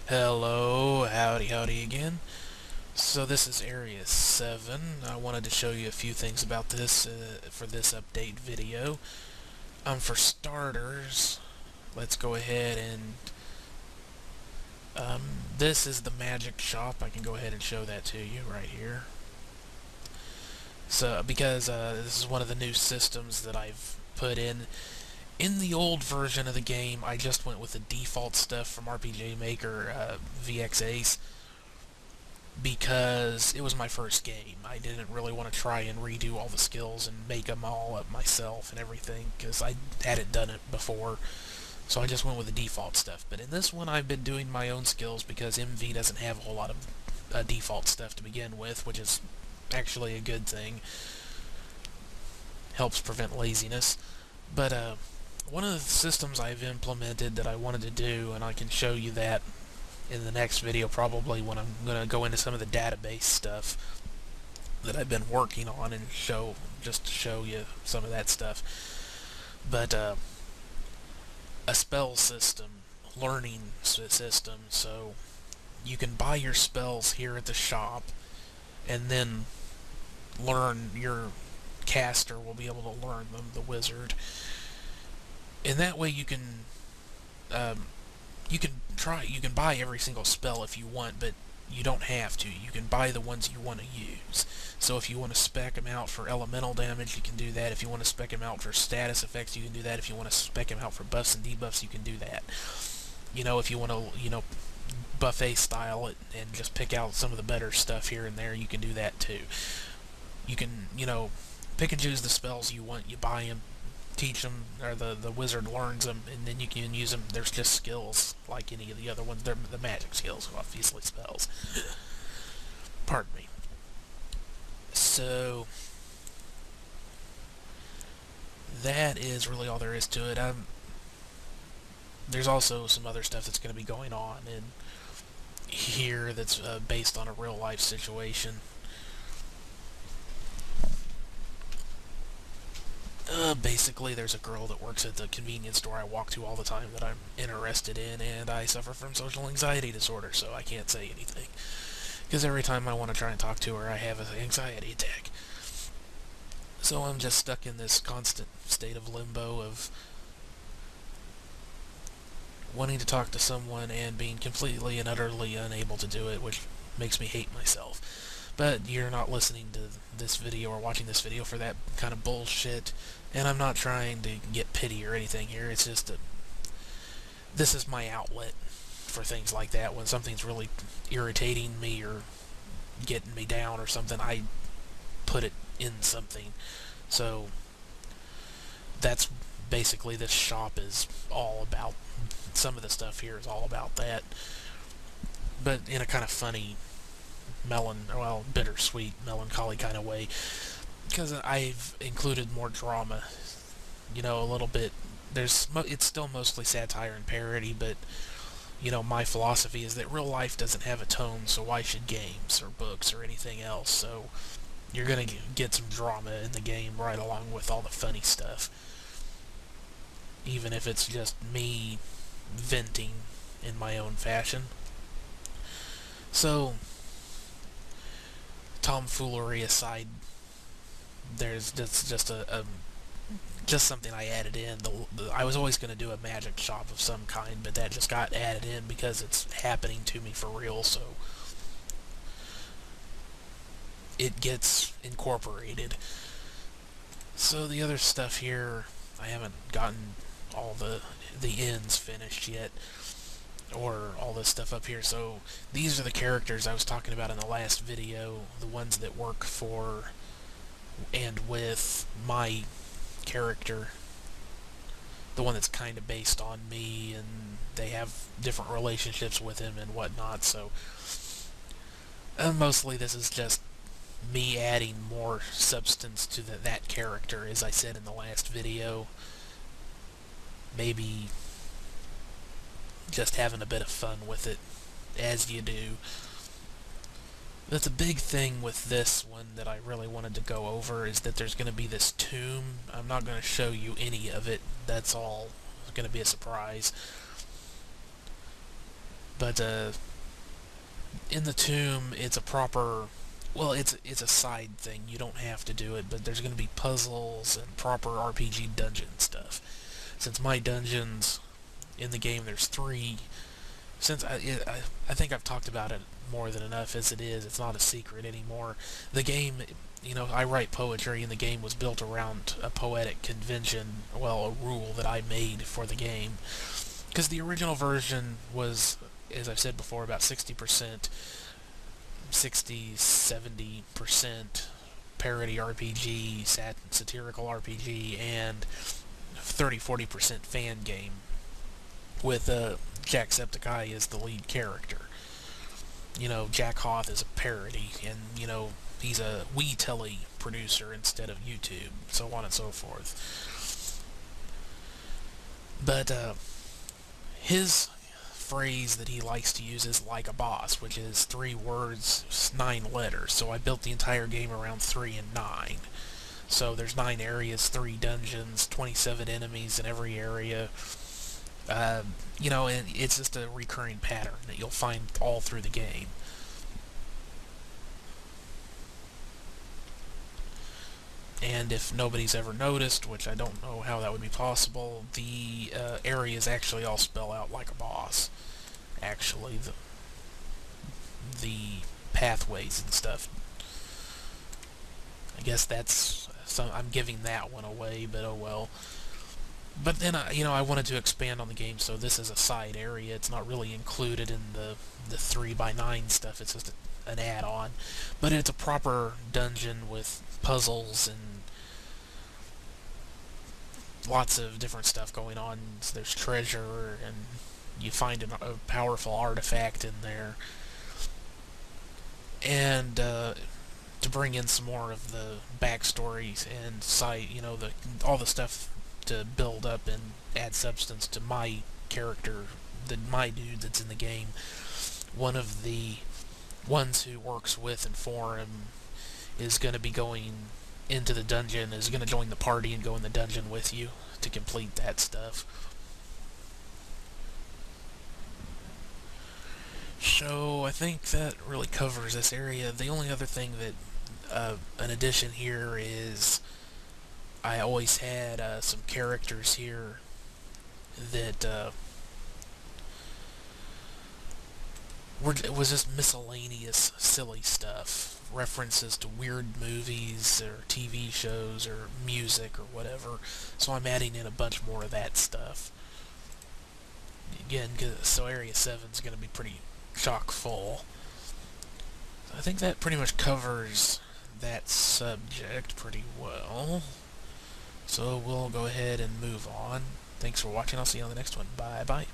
Hello, howdy again. So this is Area 7. I wanted to show you a few things about this for this update video. For starters, let's go ahead and this is the magic shop. I can go ahead and show that to you right here. So because this is one of the new systems that I've put in. In the old version of the game, I just went with the default stuff from RPG Maker VX Ace because it was my first game. I didn't really want to try and redo all the skills and make them all up myself and everything because I hadn't done it before. So I just went with the default stuff. But in this one, I've been doing my own skills because MV doesn't have a whole lot of default stuff to begin with, which is actually a good thing. Helps prevent laziness. But one of the systems I've implemented that I wanted to do, and I can show you that in the next video probably when I'm going to go into some of the database stuff that I've been working on and just to show you some of that stuff. But a spell system, learning system, so you can buy your spells here at the shop and then your caster will be able to learn them, the wizard. And that way you can buy every single spell if you want, but you don't have to. You can buy the ones you want to use. So if you want to spec them out for elemental damage, you can do that. If you want to spec them out for status effects, you can do that. If you want to spec them out for buffs and debuffs, you can do that. If you want to, buffet style it and just pick out some of the better stuff here and there, you can do that too. You can, pick and choose the spells you want. You buy them, teach them, or the wizard learns them, and then you can use them. There's just skills like any of the other ones. They're the magic skills, obviously spells. Pardon me. So that is really all there is to it. There's also some other stuff that's going to be going on in here that's based on a real life situation. Basically, there's a girl that works at the convenience store I walk to all the time that I'm interested in, and I suffer from social anxiety disorder, so I can't say anything. Because every time I want to try and talk to her, I have an anxiety attack. So I'm just stuck in this constant state of limbo of wanting to talk to someone and being completely and utterly unable to do it, which makes me hate myself. But you're not listening to this video or watching this video for that kind of bullshit, and I'm not trying to get pity or anything here. It's just this is my outlet for things like that. When something's really irritating me or getting me down or something, I put it in something. So that's basically this shop is all about. Some of the stuff here is all about that, but in a kind of funny, bittersweet, melancholy kind of way, because I've included more drama, a little bit. It's still mostly satire and parody, but, my philosophy is that real life doesn't have a tone, so why should games or books or anything else? So you're going to get some drama in the game right along with all the funny stuff, even if it's just me venting in my own fashion. So, tomfoolery aside, that's just something I added in. I was always going to do a magic shop of some kind, but that just got added in because it's happening to me for real, so it gets incorporated. So the other stuff here, I haven't gotten all the ends finished yet, or all this stuff up here. So these are the characters I was talking about in the last video, the ones that work for and with my character, the one that's kind of based on me, and they have different relationships with him and whatnot. So mostly this is just me adding more substance to that character, as I said in the last video. Maybe just having a bit of fun with it, as you do. But the big thing with this one that I really wanted to go over is that there's going to be this tomb. I'm not going to show you any of it. That's all going to be a surprise. But in the tomb, it's a proper... Well, it's a side thing. You don't have to do it, but there's going to be puzzles and proper RPG dungeon stuff. Since my dungeons in the game, there's 3. Since I think I've talked about it more than enough as it is. It's not a secret anymore. The game, I write poetry, and the game was built around a poetic convention, well, a rule that I made for the game. Because the original version was, as I've said before, about 60%, 70% parody RPG, satirical RPG, and 30-40% fan game, with Jacksepticeye as the lead character. Jack Hoth is a parody, and, he's a Wii Telly producer instead of YouTube, so on and so forth. But, his phrase that he likes to use is "like a boss," which is 3 words, 9 letters. So I built the entire game around 3 and 9. So there's 9 areas, 3 dungeons, 27 enemies in every area. And it's just a recurring pattern that you'll find all through the game. And if nobody's ever noticed, which I don't know how that would be possible, the areas actually all spell out like a boss. Actually, the pathways and stuff. I guess I'm giving that one away, but oh well. But then, I wanted to expand on the game, so this is a side area. It's not really included in the 3x9 stuff. It's just an add-on. But it's a proper dungeon with puzzles and lots of different stuff going on. So there's treasure, and you find a powerful artifact in there. And to bring in some more of the backstories and all the stuff to build up and add substance to my character, my dude that's in the game. One of the ones who works with and for him is going to be going into the dungeon, is going to join the party and go in the dungeon with you to complete that stuff. So I think that really covers this area. The only other thing that an addition here is I always had some characters here that it was just miscellaneous silly stuff. References to weird movies or TV shows or music or whatever. So I'm adding in a bunch more of that stuff. Again, so Area 7 is going to be pretty chock full. So I think that pretty much covers that subject pretty well. So we'll go ahead and move on. Thanks for watching. I'll see you on the next one. Bye-bye.